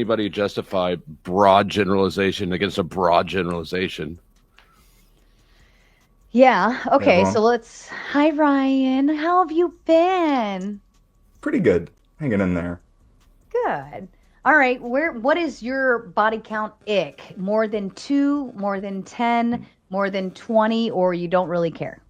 anybody justify broad generalization against a broad generalization? Yeah. Okay. Well, So let's. Hi, Ryan. How have you been? pretty good. Hanging in there. Good. All right. What is your body count ick? More than two, more than 10, more than 20, or you don't really care?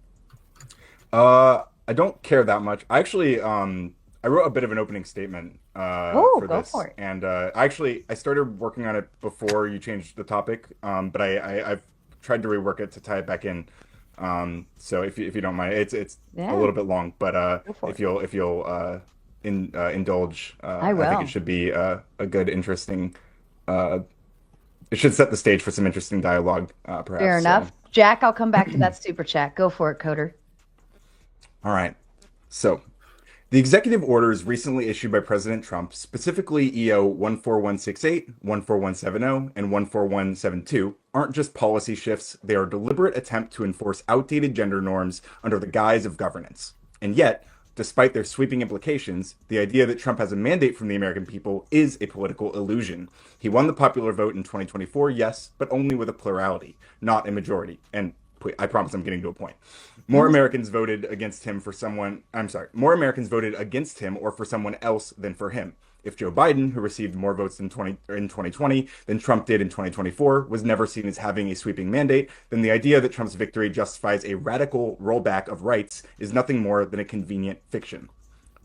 I don't care that much. I wrote a bit of an opening statement Oh, for go for this, it. and I started working on it before you changed the topic. But I've tried to rework it to tie it back in. So if you don't mind, it's a Yeah, little bit long, but go for it. if you'll indulge, I I think it will. should be a good, interesting. Uh, it should set the stage for some interesting dialogue, Fair perhaps. So, enough. Jack, I'll come back to that super chat. Go for it, Coder. all right. So, the executive orders recently issued by President Trump, specifically EO 14168, 14170, and 14172, aren't just policy shifts, they are a deliberate attempt to enforce outdated gender norms under the guise of governance. And yet, despite their sweeping implications, the idea that Trump has a mandate from the American people is a political illusion. He won the popular vote in 2024, yes, but only with a plurality, not a majority. And I promise I'm getting to a point. More Almost. Americans voted against him for someone, I'm sorry, more Americans voted against him or for someone else than for him. If Joe Biden, who received more votes in 2020 than Trump did in 2024, was never seen as having a sweeping mandate, then the idea that Trump's victory justifies a radical rollback of rights is nothing more than a convenient fiction.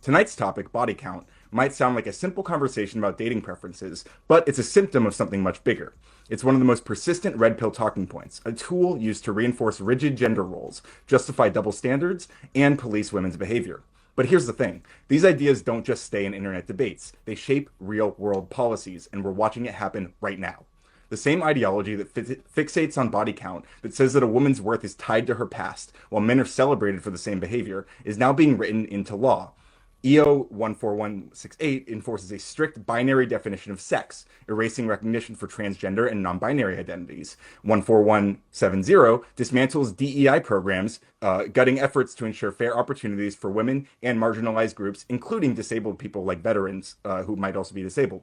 Tonight's topic, body count, might sound like a simple conversation about dating preferences, but it's a symptom of something much bigger. It's one of the most persistent red pill talking points, a tool used to reinforce rigid gender roles, justify double standards, and police women's behavior. But here's the thing, these ideas don't just stay in internet debates, they shape real world policies, and we're watching it happen right now. The same ideology that fixates on body count, that says that a woman's worth is tied to her past, while men are celebrated for the same behavior, is now being written into law. EO 14168 enforces a strict binary definition of sex, erasing recognition for transgender and non binary identities. 14170 dismantles DEI programs, gutting efforts to ensure fair opportunities for women and marginalized groups, including disabled people like veterans who might also be disabled.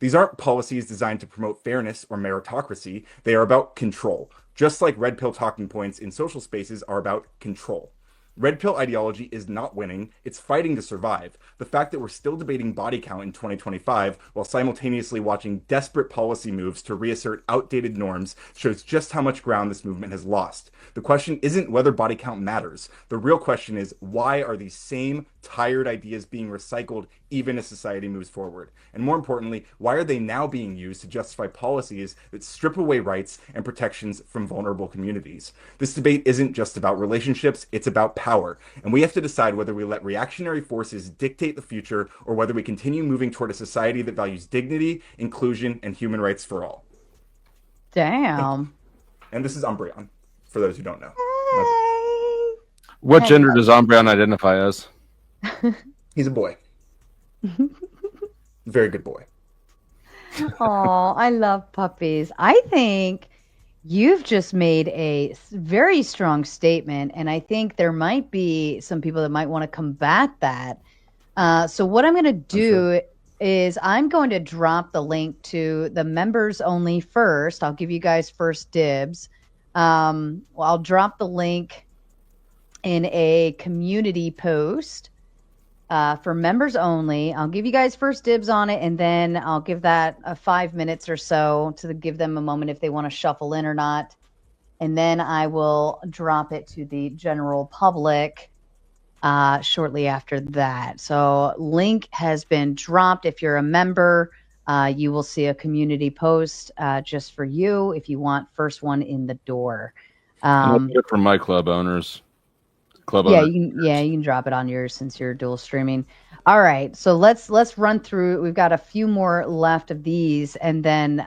These aren't policies designed to promote fairness or meritocracy, they are about control, just like red pill talking points in social spaces are about control. Red pill ideology is not winning, it's fighting to survive. The fact that we're still debating body count in 2025 while simultaneously watching desperate policy moves to reassert outdated norms shows just how much ground this movement has lost. The question isn't whether body count matters. The real question is why are these same tired ideas being recycled even as society moves forward? And more importantly, why are they now being used to justify policies that strip away rights and protections from vulnerable communities? This debate isn't just about relationships, it's about power. And we have to decide whether we let reactionary forces dictate the future or whether we continue moving toward a society that values dignity, inclusion, and human rights for all. Thank you. Damn. And this is Umbreon, for those who don't know. Hey. What gender Hello. does Umbreon identify as? He's a boy. Very good boy. Oh, I love puppies. I think you've just made a very strong statement, and I think there might be some people that might want to combat that. So what I'm going to I'm sure. do is I'm going to drop the link to the members only first. I'll give you guys first dibs. Well, I'll drop the link in a community post for members only. I'll give you guys first dibs on it, and then I'll give that 5 minutes or so to give them a moment if they want to shuffle in or not. And then I will drop it to the general public shortly after that. So, link has been dropped. If you're a member, you will see a community post just for you if you want first one in the door. And I'll Um, put it for my club owners. Club yeah, owners. you can drop it on yours since you're dual streaming. All right, so let's run through. We've got a few more left of these, and then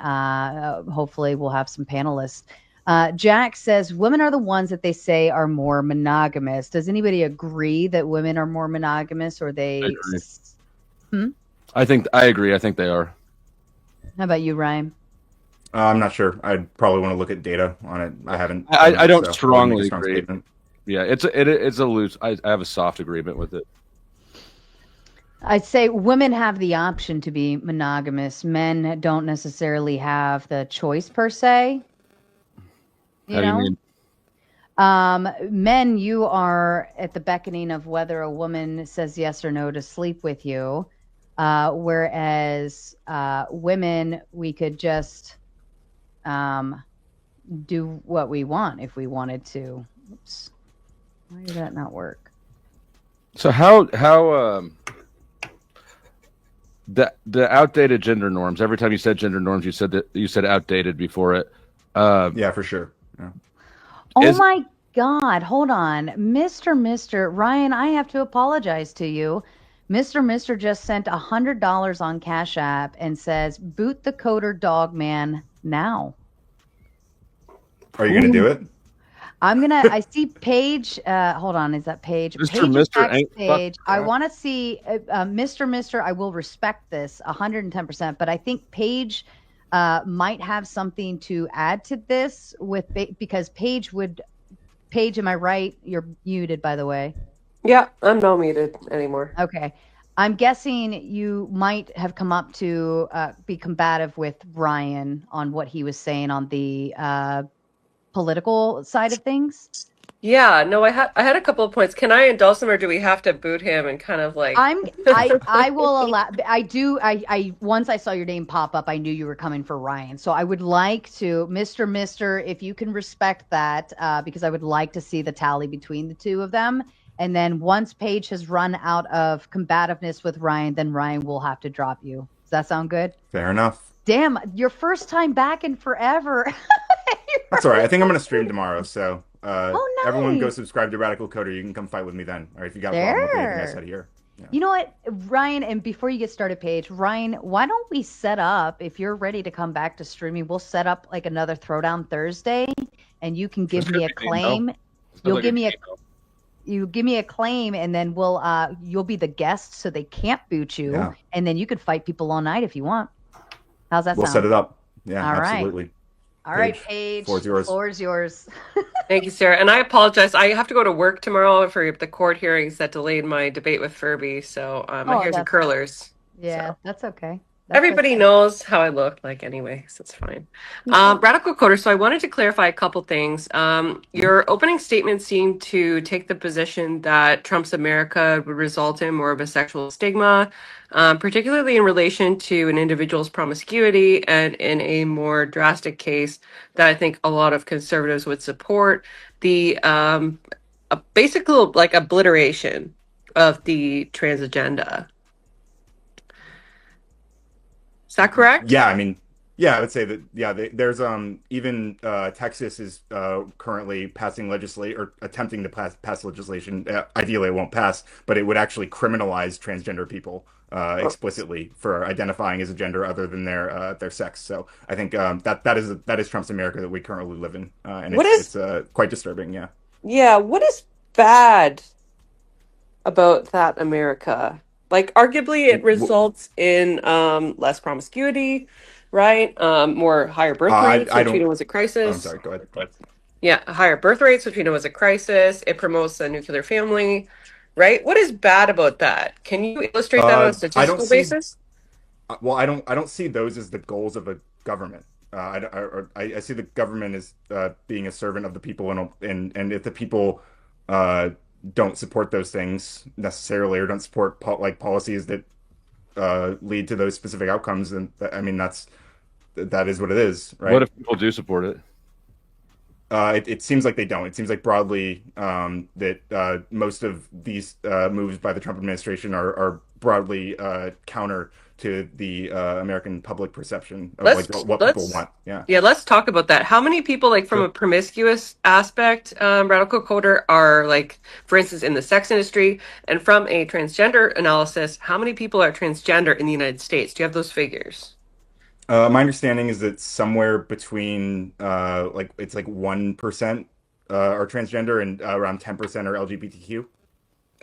hopefully we'll have some panelists. Jack says women are the ones that they say are more monogamous. Does anybody agree that women are more monogamous, or I they? agree. Hmm? I agree. I think they are. How about you, Ryan? I'm not sure. I'd probably want to look at data on it. I haven't done I that, don't so I wouldn't make a strongly strong agree. statement. Yeah, it's a loose. I have a soft agreement with it. I'd say women have the option to be monogamous. Men don't necessarily have the choice per se, you How do you know? mean? Men, you are at the beckoning of whether a woman says yes or no to sleep with you. Whereas women, we could just um, do what we want if we wanted to. Oops. Why did that not work? So how the outdated gender norms. Every time you said gender norms, you said outdated before it. Yeah, for sure. Yeah. Oh Is my God, hold on. Mr. Ryan, I have to apologize to you. Mr. just sent $100 on Cash App and says, boot the coder dog man now. Are you gonna who do it? I see Paige. Hold on, is that Paige? Mr. Paige is Mister ain't fucking backstage. I crap? want to see Mr. I will respect this 110%, but I think Paige might have something to add to this because Paige, am I right? You're muted, by the way. Yeah, I'm not muted anymore. Okay. I'm guessing you might have come up to be combative with Ryan on what he was saying on the political side of things. Yeah, no, I had a couple of points. Can I indulge them, or do we have to boot him and kind of like? I will allow. I once I saw your name pop up, I knew you were coming for Ryan. So I would like to, Mister, if you can respect that, because I would like to see the tally between the two of them. And then once Paige has run out of combativeness with Ryan, then Ryan will have to drop you. Does that sound good? Fair enough. Damn, your first time back in forever. That's all right. I think I'm gonna stream tomorrow, so Oh, everyone go nice. subscribe to Radical Coder. You can come fight with me then. Or if you got a problem with anything I said There. here. Yeah. You know what, Ryan, and before you get started, Paige, Ryan, why don't we set up, if you're ready to come back to streaming, we'll set up like another Throwdown Thursday and you can This give could me a be me. No, claim. sounds You'll like give me a game, though. you give me a claim and then you'll be the guest so they can't boot you Yeah. and then you could fight people all night if you want. How's that We'll set sound? it up. Yeah, All right. absolutely. All right, Paige, Paige, floor's the yours. floor is yours. Thank you, Sarah. And I apologize. I have to go to work tomorrow for the court hearings that delayed my debate with Furby. So my Oh, hair's in curlers. yeah, So that's okay. That's everybody okay. knows how I look like anyway, so it's fine. Radical Coder. So I wanted to clarify a couple things. Your opening statement seemed to take the position that Trump's America would result in more of a sexual stigma, particularly in relation to an individual's promiscuity, and in a more drastic case that I think a lot of conservatives would support, the basically like obliteration of the trans agenda. Is that correct? Yeah, I mean, yeah, I would say that. Yeah, there's even Texas is currently passing legislate or attempting to pass legislation. Ideally, it won't pass, but it would actually criminalize transgender people explicitly for identifying as a gender other than their sex. So I think that is Trump's America that we currently live in, and What it's is, quite disturbing. Yeah. yeah, what is bad about that America? Like, arguably, it W- results in less promiscuity, right? More higher birth rates, I which we don't. know is a Oh, I'm crisis. sorry. Go ahead. Yeah, higher birth rates, which we know is a crisis. It promotes the nuclear family, right? What is bad about that? Can you illustrate that on a I don't statistical see. basis? Well, I don't see those as the goals of a government. I see the government as being a servant of the people, and if the people uh, don't support those things necessarily, or don't support like policies that lead to those specific outcomes, then I mean that is what it is, What right? if people do support it? It seems like they don't. It seems like broadly that most of these moves by the Trump administration are broadly counter to the American public perception of like Let's what people let's want. Yeah, yeah, let's talk about that. How many people, like from a sure. promiscuous aspect, radical coder are like, for instance, in the sex industry, and from a transgender analysis, how many people are transgender in the United States? Do you have those figures? My understanding is that somewhere between like it's like 1% are transgender and around 10% are LGBTQ.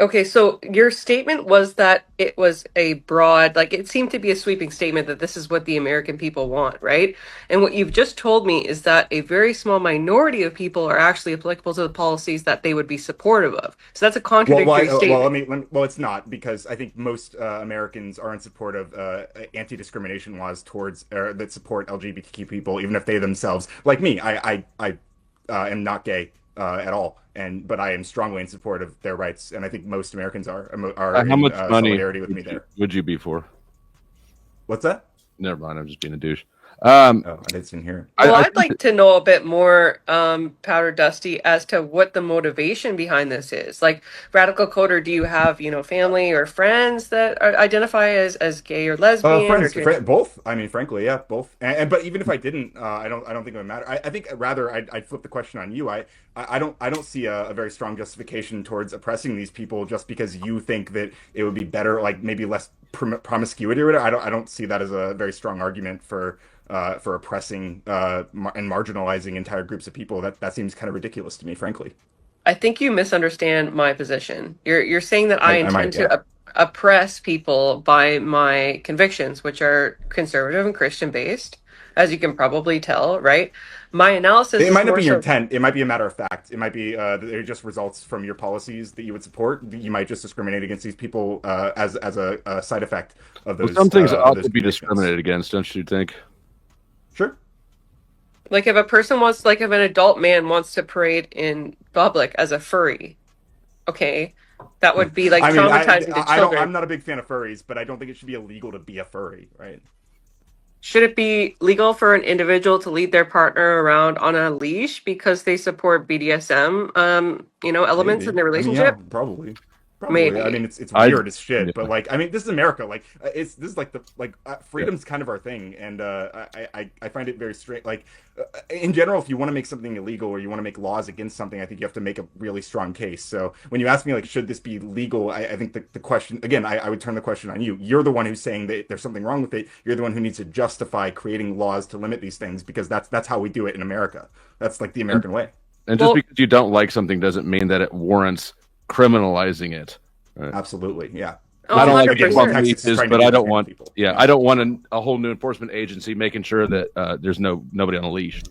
Okay, so your statement was that it was a broad, like it seemed to be a sweeping statement that this is what the American people want, right? And what you've just told me is that a very small minority of people are actually applicable to the policies that they would be supportive of. So that's a contradictory statement. Well, it's not, because I think most Americans are in support of anti-discrimination laws towards that support LGBTQ people, even if they themselves, like me, I am not gay at all, but I am strongly in support of their rights, and I think most Americans are How in much money solidarity with me there. would you be for? What's that? Never mind. I'm just being a douche. Oh, I didn't hear it. Well, I I'd like to know a bit more, Powder Dusty, as to what the motivation behind this is. Like, Radical Coder, do you have, family or friends that identify as gay or lesbian or Both. I mean, frankly, yeah, both. But even if I didn't, I don't think it would matter. I think rather I'd flip the question on you. I don't see a very strong justification towards oppressing these people just because you think that it would be better, like maybe less promiscuity or whatever. I don't see that as a very strong argument for oppressing and marginalizing entire groups of people. That seems kind of ridiculous to me, frankly. I think you misunderstand my position. You're saying that I I intend might, yeah. to oppress people by my convictions, which are conservative and Christian based, as you can probably tell, right? My analysis It is might not more be your so. intent. It might be a matter of fact. It might be that it just results from your policies that you would support. You might just discriminate against these people as a side effect of Well, some things of ought those to be convictions. discriminated against, don't you think? Sure. Like if a person wants, like if an adult man wants to parade in public as a furry, okay, that would be like I mean, traumatizing to I don't. children. I'm not a big fan of furries, but I don't think it should be illegal to be a furry, right? Should it be legal for an individual to lead their partner around on a leash because they support BDSM, elements in Maybe. their I mean, yeah, relationship? probably. Probably. I Maybe. mean, it's I weird as shit, but yeah. like, I mean, this is America. Like, this is like freedom's kind of our thing, and I find it very strange. Like, in general, if you want to make something illegal or you want to make laws against something, I think you have to make a really strong case. So when you ask me like, should this be legal? I think the question again, I would turn the question on you. You're the one who's saying that there's something wrong with it. You're the one who needs to justify creating laws to limit these things because that's how we do it in America. That's like the And, American way. and just Well, because you don't like something doesn't mean that it warrants criminalizing it. Right? Absolutely, yeah. I don't like Again, people on Texas is leashes, trying to but I don't discriminate want. people. Yeah, I don't want a whole new enforcement agency making sure that there's nobody on a leash.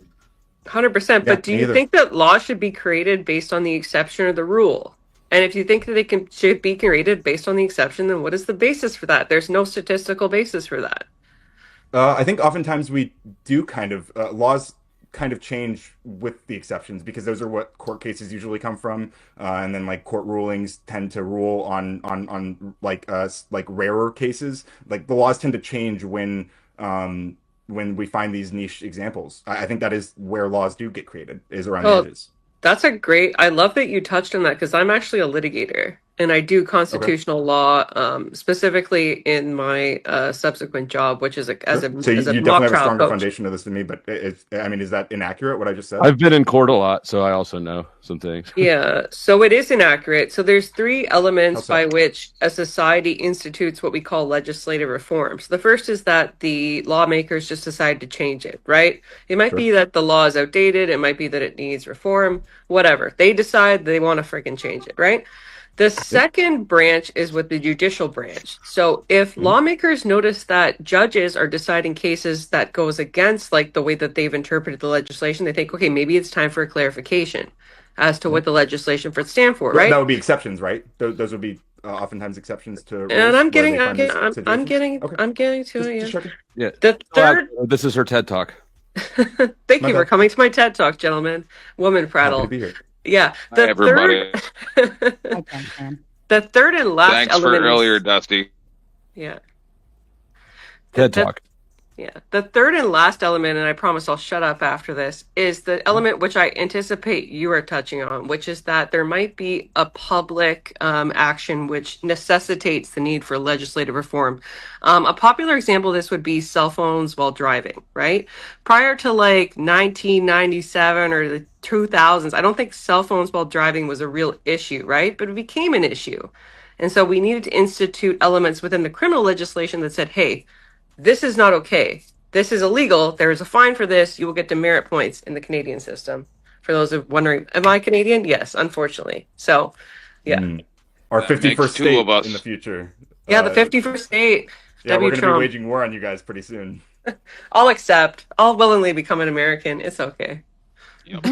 100%. Yeah, But do me you either. think that law should be created based on the exception or the rule? And if you think that should be created based on the exception, then what is the basis for that? There's no statistical basis for that. I think oftentimes we do kind of laws kind of change with the exceptions because those are what court cases usually come from, and then like court rulings tend to rule on like rarer cases. Like the laws tend to change when we find these niche examples. I think that is where laws do get created, is around the Well, edges. that's I love that you touched on that because I'm actually a litigator and I do Okay, constitutional law, specifically in my subsequent job, which is as sure. So as a you mock definitely have a trial stronger coach. foundation to this than me, but I mean, is that inaccurate what I just said? I've been in court a lot, so I also know some things. Yeah, so it is inaccurate. So there's three How elements by so? which a society institutes what we call legislative reform. So the first is that the lawmakers just decide to change it, right? It might Sure. be that the law is outdated, it might be that it needs reform, whatever. They decide they want to freaking change it, right? The Yep. second branch is with the judicial branch. So if Mhm. lawmakers notice that judges are deciding cases that goes against like the way that they've interpreted the legislation, they think, okay, maybe it's time for a clarification as to Yeah. what the legislation for stand for, That right? would be exceptions, right? Those would be oftentimes exceptions to And rules where they find these I'm situations. getting, Okay, I'm getting to it. just Yeah. checking. Yeah. The third, This is her TED talk. thank My you for bad. coming to my TED Talk, gentlemen. Woman Happy to prattle. be here. Yeah. Hi, everybody. Okay, man. The third and last Thanks for element earlier, is, Dusty. yeah. TED The, talk. Yeah. The third and last element, and I promise I'll shut up after this, is the element which I anticipate you are touching on, which is that there might be a public action which necessitates the need for legislative reform. A popular example of this would be cell phones while driving, right? Prior to like 1997 or the 2000s, I don't think cell phones while driving was a real issue, right? But it became an issue. And so we needed to institute elements within the criminal legislation that said, hey, this is not okay. This is illegal. There is a fine for this. You will get demerit points in the Canadian system. For those who are wondering, am I Canadian? Yes, unfortunately. So, yeah. Mm. Our That makes 51st two state of us. in the future. Yeah, the 51st state. Yeah, we're W. going to be Trump. waging war on you guys pretty soon. I'll accept. I'll willingly become an American. It's okay. Yep.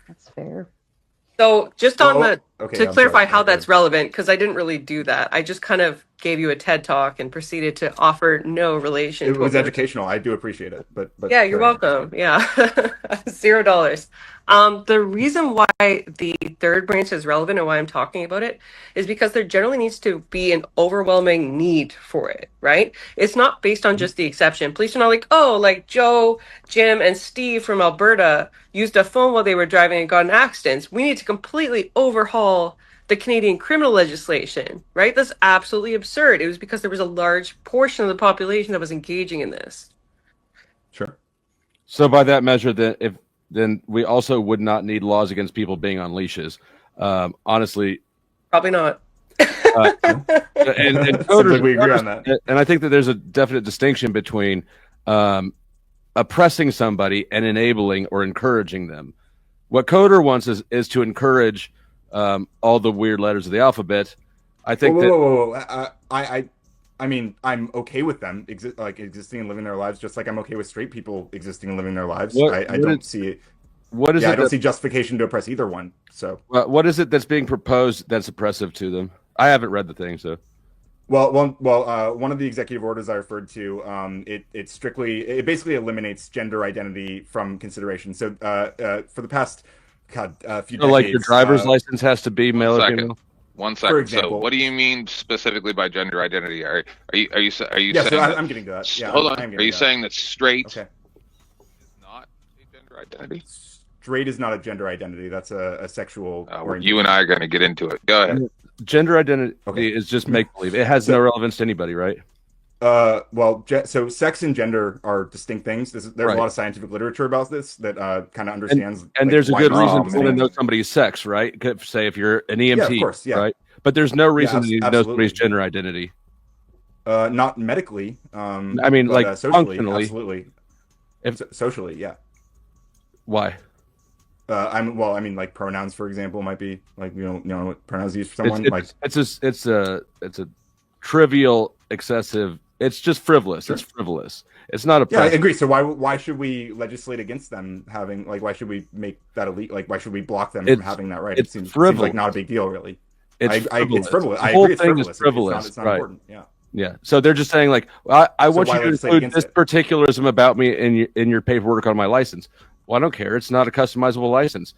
That's fair. So just on Well, the okay, to I'm clarify sorry. how Go that's ahead. relevant, because I didn't really do that. I just kind of gave you a TED talk and proceeded to offer no relation It to what was we were. educational. I do appreciate it, but Yeah, you're go ahead. welcome. Yeah. $0. The reason why the third branch is relevant and why I'm talking about it is because there generally needs to be an overwhelming need for it, right? It's not based on just the exception. Police are not like, oh, like Joe, Jim, and Steve from Alberta used a phone while they were driving and got in accidents. We need to completely overhaul the Canadian criminal legislation, right? That's absolutely absurd. It was because there was a large portion of the population that was engaging in this. Sure. So by that measure, then we also would not need laws against people being on leashes. Honestly, Probably not. and Seems coders, like we agree on that. and I think that there's a definite distinction between oppressing somebody and enabling or encouraging them. What Coder wants is to encourage all the weird letters of the alphabet. I think Whoa. I mean, I'm okay with them existing and living their lives, just like I'm okay with straight people existing and living their lives. I don't see it. What is it? I don't see justification to oppress either one. So, what is it that's being proposed that's oppressive to them? I haven't read the thing, so. well, one of the executive orders I referred to, it basically eliminates gender identity from consideration. So, for the past, few decades, like your driver's license has to be male or second. female. 1 second. For example, so, what do you mean specifically by gender identity? Are you yeah, saying? so I'm getting to that. Yeah, hold on. I'm Are you saying that straight Okay. is not a gender identity? Straight is not a gender identity. That's a sexual orientation. You and I are going to get into it. Go ahead. Gender identity is just make believe. It has no relevance to anybody, right? So sex and gender are distinct things. There's a lot of scientific literature about this that kind of understands. And there's a good reason to want to know somebody's sex, right? Say if you're an EMT, of course, right? But there's no reason to know somebody's gender identity. Not medically. I mean, like socially, functionally. absolutely. Socially, yeah. Why? I mean, like pronouns, for example, might be like you know what pronouns used for someone. It's a trivial, excessive. It's just frivolous. Sure. It's frivolous. It's not a. Yeah, I agree. So why should we legislate against them having why should we make that elite? Why should we block them from having that right? It seems like not a big deal, really. It's frivolous. I agree. It's frivolous. It's not important. Yeah. Yeah. So they're just saying I want you to include this particularism about me in your paperwork on my license. Well, I don't care. It's not a customizable license.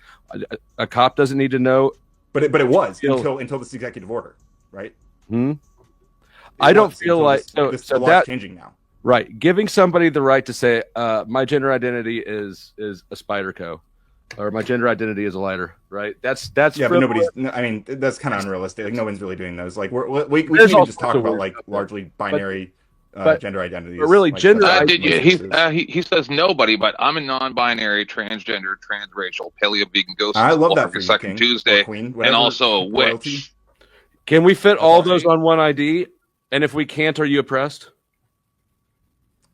A cop doesn't need to know. But it was until this executive order, right? I don't feel like the law is changing now. Right, giving somebody the right to say my gender identity is a Spyderco, or my gender identity is a lighter. Right, that's yeah, but nobody's. I mean, that's kind of unrealistic. Like no one's really doing those. Like we can even just talk about like largely binary gender identities. But really, gender. He says nobody, but I'm a non-binary, transgender, transracial, paleo-vegan ghost. I love that for Second King, Tuesday, Queen, and also a witch. Can we fit all those on one ID? And if we can't, are you oppressed?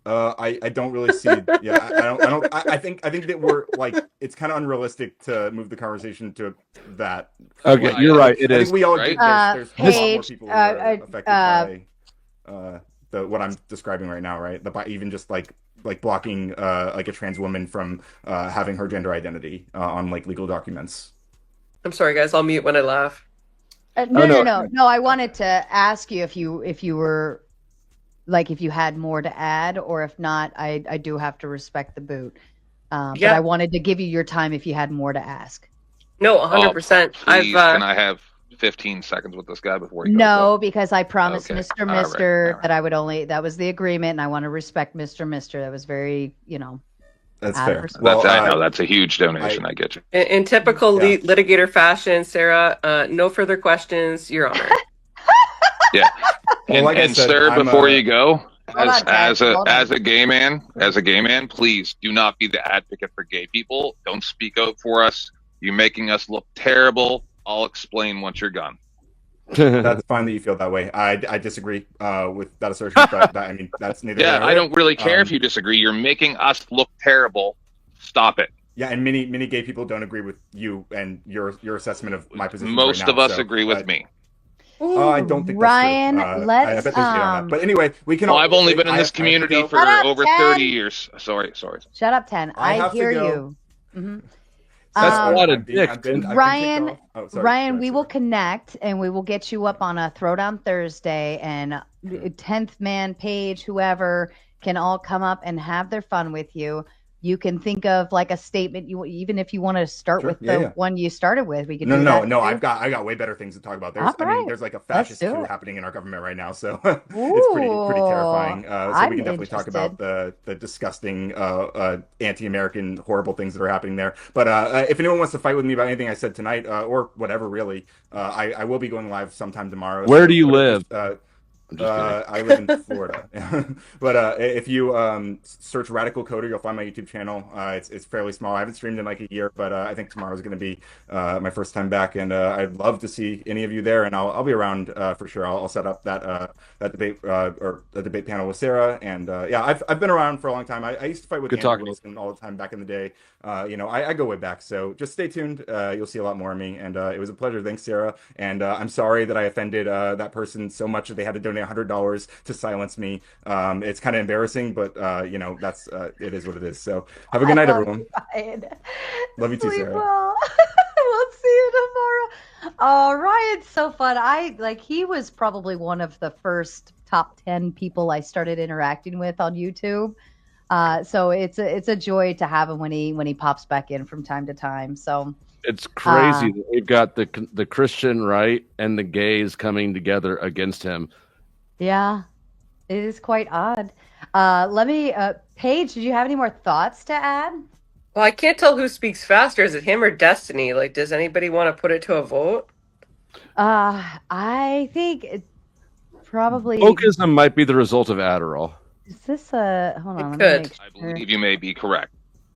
I don't really see. Yeah, I think that we're like it's kind of unrealistic to move the conversation to that. Okay, you're right. It is. I think we all right? there's a lot more people who are affected by what I'm describing right now, right? Even just like blocking like a trans woman from having her gender identity on like legal documents. I'm sorry, guys. I'll mute when I laugh. No. I wanted to ask you if you were like if you had more to add, or if not, I do have to respect the boot. But I wanted to give you your time if you had more to ask. No, 100%. Can I have 15 seconds with this guy before you go? Because I promised Mr. Mister that I would only. That was the agreement, and I want to respect Mr. That was very, That's fair. I know that's a huge donation. I get you. In typical litigator fashion, Sarah, no further questions. You're on it. Yeah. Well, and sir, before you go, as a gay man, please do not be the advocate for gay people. Don't speak out for us. You're making us look terrible. I'll explain once you're gone. That's fine that you feel that way. I disagree with that assertion, but that's neither. Yeah, I don't really care if you disagree. You're making us look terrible. Stop it. Yeah, and many gay people don't agree with you and your assessment of my positions right Most now. of us So agree with me. I don't think that's true. Ryan, I let's bet there's hate on that. But anyway, we can Well, all. I've only been in this I have to community go. for shut up, over 30 Ted. years. Sorry. Shut up, 10. I I have to hear go. you. Mm-hmm. That's a lot I've of been, dicks. I've been, I've been kicked Ryan, off. Oh, sorry. Ryan, Go ahead, we will Sarah. connect and we will get you up on a Throwdown Thursday, and 10th man, Paige, whoever can all come up and have their fun with you. You can think of like a statement even if you want to start Sure. with Yeah, the yeah. one you started with, we could No, do no, that no. too. I got way better things to talk about. All right. There's like a Let's fascist do coup it. happening in our government right now, so it's pretty Ooh, terrifying. So we I'm can definitely talk about interested. the disgusting, anti-American, horrible things that are happening there. But if anyone wants to fight with me about anything I said tonight, or whatever, really, I will be going live sometime tomorrow. Where So do you live? just I'm just kidding. I live in Florida, but if you search Radical Coder, you'll find my YouTube channel. It's fairly small. I haven't streamed in like a year, but I think tomorrow's going to be my first time back, and I'd love to see any of you there. And I'll be around for sure. I'll set up that debate or the debate panel with Sarah. And yeah, I've been around for a long time. I used to fight with Good Andrew talking. Wilson all the time back in the day. I go way back. So just stay tuned. You'll see a lot more of me, and it was a pleasure. Thanks, Sarah. And I'm sorry that I offended that person so much that they had to donate $100 to silence me. It's kind of embarrassing, but that's it is what it is. So have a good night, everyone. Ryan. Love you too, Sleep Sarah. well. We'll see you tomorrow. Oh, Ryan's so fun. He was probably one of the first top 10 people I started interacting with on YouTube. So it's a joy to have him when he pops back in from time to time. So It's crazy that they've got the Christian right and the gays coming together against him. yeah, it is quite odd. Paige, did you have any more thoughts to add? Well, I can't tell who speaks faster. Is it him or Destiny? Like, does anybody want to put it to a vote? I think it probably Wokeism might be the result of Adderall. is this a hold on. It Let me could. make I sure. believe you may be correct.